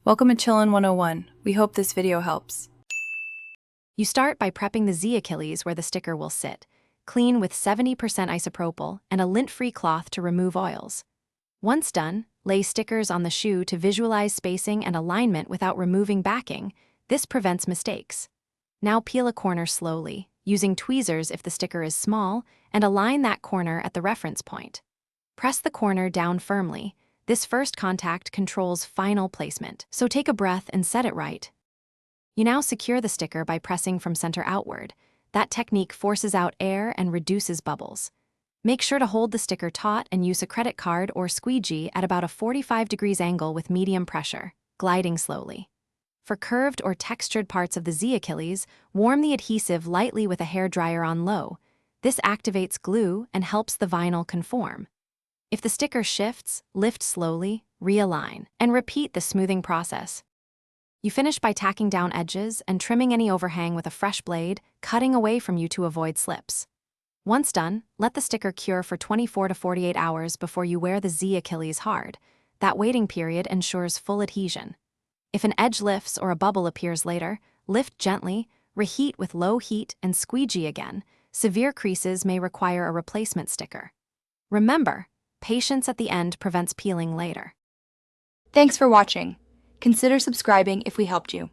Welcome to Chillin' 101. We hope this video helps. You start by prepping the Z Achilles where the sticker will sit. Clean with 70% isopropyl and a lint-free cloth to remove oils. Once done, lay stickers on the shoe to visualize spacing and alignment without removing backing. This prevents mistakes. Now peel a corner slowly, using tweezers if the sticker is small, and align that corner at the reference point. Press the corner down firmly. This first contact controls final placement, so take a breath and set it right. You now secure the sticker by pressing from center outward. That technique forces out air and reduces bubbles. Make sure to hold the sticker taut and use a credit card or squeegee at about a 45 degrees angle with medium pressure, gliding slowly. For curved or textured parts of the Z Achilles, warm the adhesive lightly with a hairdryer on low. This activates glue and helps the vinyl conform. If the sticker shifts, lift slowly, realign, and repeat the smoothing process. You finish by tacking down edges and trimming any overhang with a fresh blade, cutting away from you to avoid slips. Once done, let the sticker cure for 24 to 48 hours before you wear the Z Achilles hard. That waiting period ensures full adhesion. If an edge lifts or a bubble appears later, lift gently, reheat with low heat, and squeegee again. Severe creases may require a replacement sticker. Remember, patience at the end prevents peeling later. Thanks for watching. Consider subscribing if we helped you.